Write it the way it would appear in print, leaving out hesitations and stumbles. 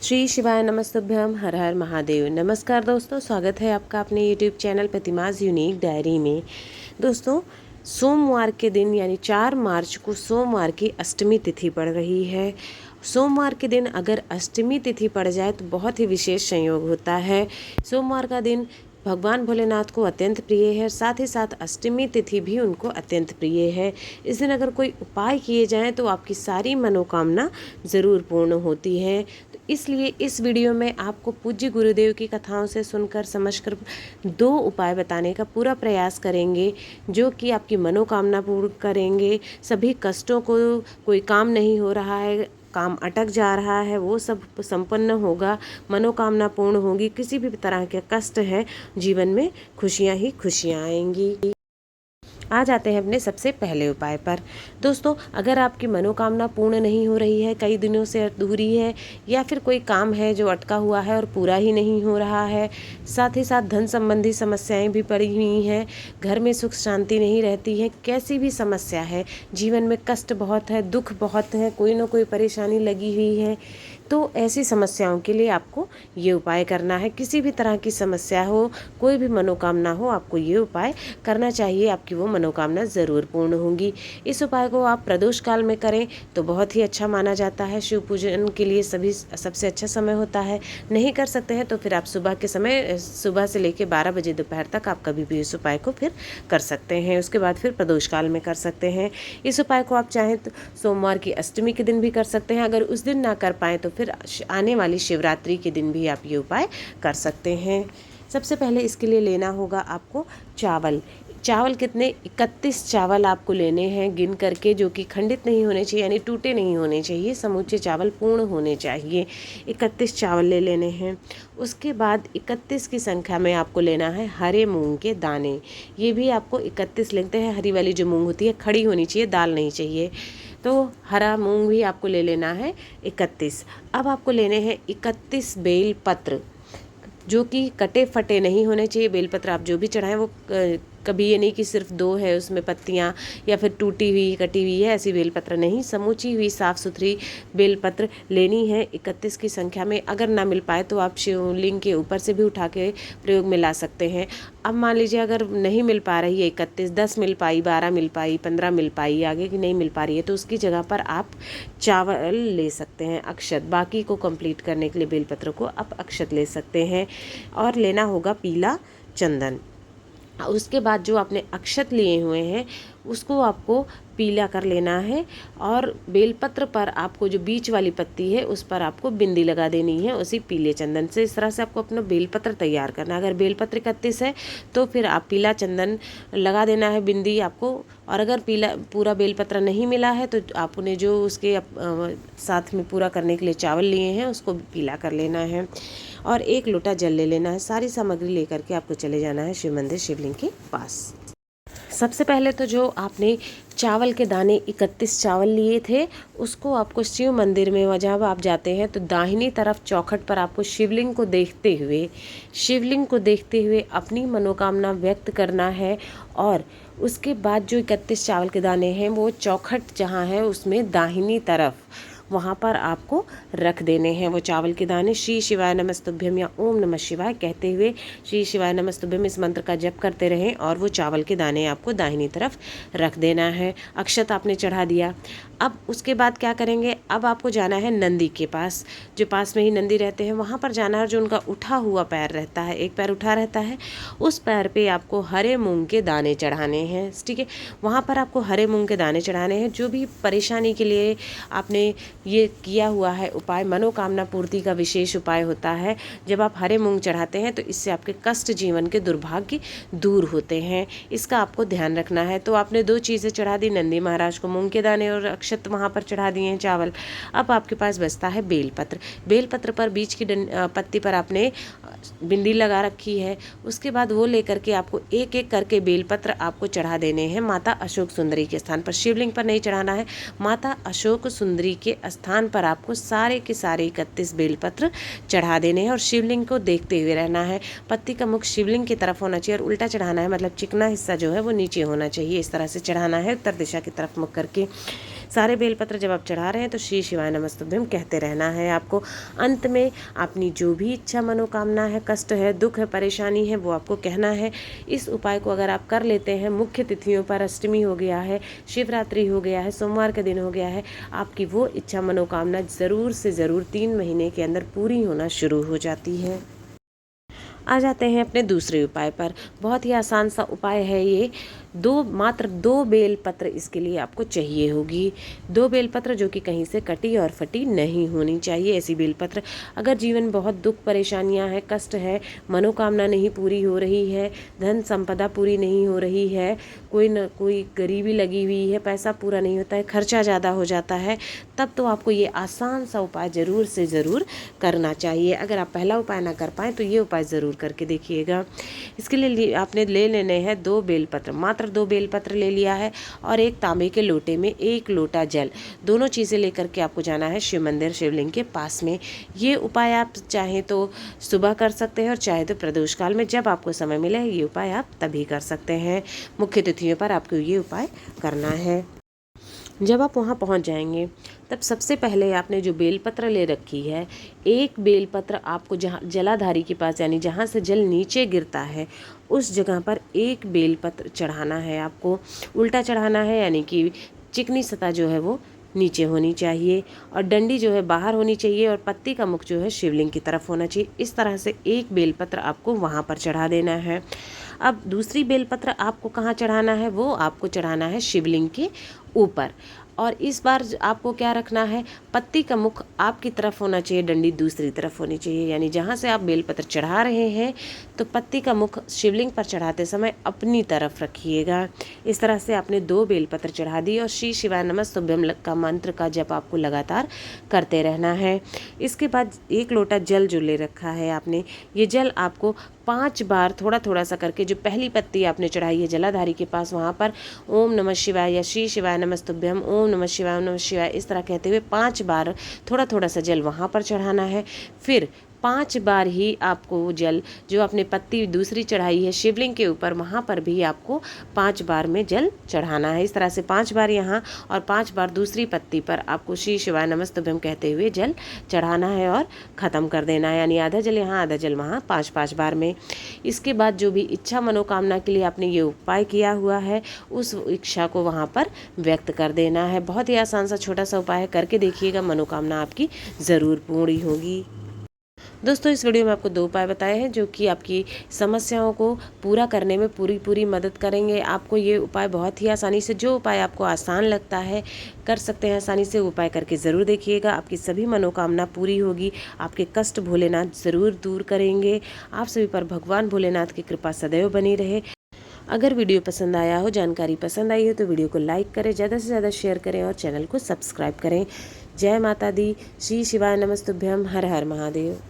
श्री शिवाय नमस्तुभ्यम, हर हर महादेव। नमस्कार दोस्तों, स्वागत है आपका अपने यूट्यूब चैनल प्रतिमाज़ यूनिक डायरी में। दोस्तों, सोमवार के दिन यानी 4 मार्च को सोमवार की अष्टमी तिथि पड़ रही है। सोमवार के दिन अगर अष्टमी तिथि पड़ जाए तो बहुत ही विशेष संयोग होता है। सोमवार का दिन भगवान भोलेनाथ को अत्यंत प्रिय है, साथ ही साथ अष्टमी तिथि भी उनको अत्यंत प्रिय है। इस दिन अगर कोई उपाय किए जाएं तो आपकी सारी मनोकामना ज़रूर पूर्ण होती है। तो इसलिए इस वीडियो में आपको पूज्य गुरुदेव की कथाओं से सुनकर समझकर 2 उपाय बताने का पूरा प्रयास करेंगे, जो कि आपकी मनोकामना पूर्ण करेंगे। सभी कष्टों को, कोई काम नहीं हो रहा है, काम अटक जा रहा है, वो सब संपन्न होगा, मनोकामना पूर्ण होगी। किसी भी तरह के कष्ट है जीवन में, खुशियाँ ही खुशियाँ आएंगी। आ जाते हैं अपने सबसे पहले उपाय पर। दोस्तों, अगर आपकी मनोकामना पूर्ण नहीं हो रही है, कई दिनों से अधूरी है, या फिर कोई काम है जो अटका हुआ है और पूरा ही नहीं हो रहा है, साथ ही साथ धन संबंधी समस्याएं भी पड़ी हुई हैं, घर में सुख शांति नहीं रहती है, कैसी भी समस्या है, जीवन में कष्ट बहुत है, दुख बहुत है, कोई ना कोई परेशानी लगी हुई है, तो ऐसी समस्याओं के लिए आपको ये उपाय करना है। किसी भी तरह की समस्या हो, कोई भी मनोकामना हो, आपको ये उपाय करना चाहिए, आपकी वो मनोकामना ज़रूर पूर्ण होंगी। इस उपाय को आप प्रदोष काल में करें तो बहुत ही अच्छा माना जाता है। शिव पूजन के लिए सबसे अच्छा समय होता है। नहीं कर सकते हैं तो फिर आप सुबह के समय, सुबह से लेकर 12 बजे दोपहर तक आप कभी भी इस उपाय को फिर कर सकते हैं। उसके बाद फिर प्रदोष काल में कर सकते हैं। इस उपाय को आप चाहें तो सोमवार की अष्टमी के दिन भी कर सकते हैं। अगर उस दिन ना कर पाएँ तो फिर आने वाली शिवरात्रि के दिन भी आप ये उपाय कर सकते हैं। सबसे पहले इसके लिए लेना होगा आपको चावल। चावल कितने? 31 चावल आपको लेने हैं गिन करके, जो कि खंडित नहीं होने चाहिए, यानी टूटे नहीं होने चाहिए, समूचे चावल पूर्ण होने चाहिए। 31 चावल ले लेने हैं। उसके बाद 31 की संख्या में आपको लेना है हरे मूंग के दाने। ये भी आपको 31 लेते हैं। हरी वाली जो मूंग होती है खड़ी होनी चाहिए, दाल नहीं चाहिए। तो हरा मूंग भी आपको ले लेना है 31। अब आपको लेने हैं 31 बेल पत्र, जो कि कटे फटे नहीं होने चाहिए। बेलपत्र आप जो भी चढ़ाएं वो कभी ये नहीं कि सिर्फ 2 है उसमें पत्तियां, या फिर टूटी हुई कटी हुई है, ऐसी बेलपत्र नहीं, समूची हुई साफ़ सुथरी बेलपत्र लेनी है 31 की संख्या में। अगर ना मिल पाए तो आप शिवलिंग के ऊपर से भी उठा के प्रयोग में ला सकते हैं। अब मान लीजिए अगर नहीं मिल पा रही है 31, 10 मिल पाई, 12 मिल पाई, 15 मिल पाई, आगे की नहीं मिल पा रही है, तो उसकी जगह पर आप चावल ले सकते हैं, अक्षत। बाकी को कंप्लीट करने के लिए बेलपत्र को आप अक्षत ले सकते हैं। और लेना होगा पीला चंदन। उसके बाद जो आपने अक्षत लिए हुए हैं उसको आपको पीला कर लेना है, और बेलपत्र पर आपको जो बीच वाली पत्ती है उस पर आपको बिंदी लगा देनी है उसी पीले चंदन से। इस तरह से आपको अपना बेलपत्र तैयार करना है। अगर बेलपत्र 31 है तो फिर आप पीला चंदन लगा देना है बिंदी आपको। और अगर पूरा बेलपत्र नहीं मिला है तो आपने जो उसके साथ में पूरा करने के लिए चावल लिए हैं उसको पीला कर लेना है। और 1 लोटा जल ले लेना है। सारी सामग्री लेकर के आपको चले जाना है शिव मंदिर, शिवलिंग के पास। सबसे पहले तो जो आपने चावल के दाने 31 चावल लिए थे उसको आपको शिव मंदिर में जब आप जाते हैं तो दाहिनी तरफ चौखट पर आपको शिवलिंग को देखते हुए अपनी मनोकामना व्यक्त करना है। और उसके बाद जो 31 चावल के दाने हैं वो चौखट जहाँ है उसमें दाहिनी तरफ वहाँ पर आपको रख देने हैं वो चावल के दाने। श्री शिवाय नमस्तुभ्यम या ओम नमः शिवाय कहते हुए श्री शिवाय नमस्तुभ्यम इस मंत्र का जप करते रहें, और वो चावल के दाने आपको दाहिनी तरफ रख देना है। अक्षत आपने चढ़ा दिया। अब उसके बाद क्या करेंगे? अब आपको जाना है नंदी के पास, जो पास में ही नंदी रहते हैं वहाँ पर जाना है। जो उनका उठा हुआ पैर रहता है, एक पैर उठा रहता है, उस पैर पे आपको हरे मूंग के दाने चढ़ाने हैं। ठीक है, वहाँ पर आपको हरे मूंग के दाने चढ़ाने हैं। जो भी परेशानी के लिए आपने ये किया हुआ है उपाय, मनोकामना पूर्ति का विशेष उपाय होता है। जब आप हरे मूंग चढ़ाते हैं तो इससे आपके कष्ट, जीवन के दुर्भाग्य दूर होते हैं। इसका आपको ध्यान रखना है। तो आपने 2 चीज़ें चढ़ा दी, नंदी महाराज को मूंग के दाने और अक्षत वहाँ पर चढ़ा दिए हैं चावल। अब आपके पास बचता है बेलपत्र। बेलपत्र पर बीच की पत्ती पर आपने बिंदी लगा रखी है। उसके बाद वो लेकर के आपको एक एक करके बेलपत्र आपको चढ़ा देने हैं माता अशोक सुंदरी के स्थान पर। शिवलिंग पर नहीं चढ़ाना है, माता अशोक सुंदरी के स्थान पर आपको सारे के सारे 31 बेलपत्र चढ़ा देने हैं और शिवलिंग को देखते हुए रहना है। पत्ती का मुख शिवलिंग की तरफ होना चाहिए और उल्टा चढ़ाना है, मतलब चिकना हिस्सा जो है वो नीचे होना चाहिए। इस तरह से चढ़ाना है उत्तर दिशा की तरफ मुख करके। सारे बेलपत्र जब आप चढ़ा रहे हैं तो श्री शिवाय नमस्तुभ्यम कहते रहना है आपको। अंत में अपनी जो भी इच्छा मनोकामना है, कष्ट है, दुख है, परेशानी है, वो आपको कहना है। इस उपाय को अगर आप कर लेते हैं, मुख्य तिथियों पर अष्टमी हो गया है, शिवरात्रि हो गया है, सोमवार का दिन हो गया है, आपकी वो इच्छा मनोकामना ज़रूर से ज़रूर 3 महीने के अंदर पूरी होना शुरू हो जाती है। आ जाते हैं अपने दूसरे उपाय पर। बहुत ही आसान सा उपाय है ये। मात्र 2 बेलपत्र इसके लिए आपको चाहिए होगी। 2 बेलपत्र जो कि कहीं से कटी और फटी नहीं होनी चाहिए, ऐसी बेलपत्र। अगर जीवन में बहुत दुख परेशानियां हैं, कष्ट है, मनोकामना नहीं पूरी हो रही है, धन संपदा पूरी नहीं हो रही है, कोई न कोई गरीबी लगी हुई है, पैसा पूरा नहीं होता है, खर्चा ज़्यादा हो जाता है, तब तो आपको ये आसान सा उपाय ज़रूर से ज़रूर करना चाहिए। अगर आप पहला उपाय ना कर पाएँ तो ये उपाय ज़रूर करके देखिएगा। इसके लिए आपने ले लेने हैं 2 बेलपत्र, मात्र 2 बेलपत्र ले लिया है और एक तांबे के लोटे में 1 लोटा जल, दोनों चीज़ें लेकर के आपको जाना है शिव मंदिर, शिवलिंग के पास में। ये उपाय आप चाहें तो सुबह कर सकते हैं और चाहे तो प्रदोष काल में, जब आपको समय मिले ये उपाय आप तभी कर सकते हैं। मुख्य तिथियों पर आपको ये उपाय करना है। जब आप वहाँ पहुँच जाएंगे तब सबसे पहले आपने जो बेलपत्र ले रखी है, एक बेलपत्र आपको जहाँ जलाधारी के पास, यानी जहाँ से जल नीचे गिरता है उस जगह पर एक बेलपत्र चढ़ाना है आपको। उल्टा चढ़ाना है, यानी कि चिकनी सतह जो है वो नीचे होनी चाहिए और डंडी जो है बाहर होनी चाहिए और पत्ती का मुख जो है शिवलिंग की तरफ होना चाहिए। इस तरह से एक बेलपत्र आपको वहाँ पर चढ़ा देना है। अब दूसरी बेलपत्र आपको कहाँ चढ़ाना है, वो आपको चढ़ाना है शिवलिंग के ऊपर। और इस बार आपको क्या रखना है, पत्ती का मुख आपकी तरफ होना चाहिए, डंडी दूसरी तरफ होनी चाहिए। यानी जहाँ से आप बेलपत्र चढ़ा रहे हैं तो पत्ती का मुख शिवलिंग पर चढ़ाते समय अपनी तरफ रखिएगा। इस तरह से आपने 2 बेलपत्र चढ़ा दी और श्री शिवाय नमस्तुभ्यम का मंत्र का जप आपको लगातार करते रहना है। इसके बाद 1 लोटा जल जो ले रखा है आपने, ये जल आपको 5 बार थोड़ा थोड़ा सा करके, जो पहली पत्ती आपने चढ़ाई है जलाधारी के पास, वहाँ पर ओम नमः शिवाय या श्री शिवाय नमस्तुभ्यम, ओम नमः शिवाय, ओम नमः शिवाय, इस तरह कहते हुए 5 बार थोड़ा थोड़ा सा जल वहाँ पर चढ़ाना है। फिर 5 बार ही आपको जल जो आपने पत्ती दूसरी चढ़ाई है शिवलिंग के ऊपर, वहाँ पर भी आपको 5 बार में जल चढ़ाना है। इस तरह से 5 बार यहाँ और 5 बार दूसरी पत्ती पर आपको श्री शिवाय नमस्तुभ्यम कहते हुए जल चढ़ाना है और ख़त्म कर देना है। यानी आधा जल यहाँ आधा जल वहाँ, 5-5 बार में। इसके बाद जो भी इच्छा मनोकामना के लिए आपने ये उपाय किया हुआ है उस इच्छा को वहाँ पर व्यक्त कर देना है। बहुत ही आसान सा छोटा सा उपाय है, करके देखिएगा, मनोकामना आपकी ज़रूर पूरी होगी। दोस्तों इस वीडियो में आपको 2 उपाय बताए हैं जो कि आपकी समस्याओं को पूरा करने में पूरी मदद करेंगे। आपको ये उपाय बहुत ही आसानी से, जो उपाय आपको आसान लगता है कर सकते हैं आसानी से, उपाय करके ज़रूर देखिएगा। आपकी सभी मनोकामना पूरी होगी, आपके कष्ट भोलेनाथ ज़रूर दूर करेंगे। आप सभी पर भगवान भोलेनाथ की कृपा सदैव बनी रहे। अगर वीडियो पसंद आया हो, जानकारी पसंद आई हो तो वीडियो को लाइक करें, ज़्यादा से ज़्यादा शेयर करें और चैनल को सब्सक्राइब करें। जय माता दी, श्री शिवाय नमस्तुभ्यम, हर हर महादेव।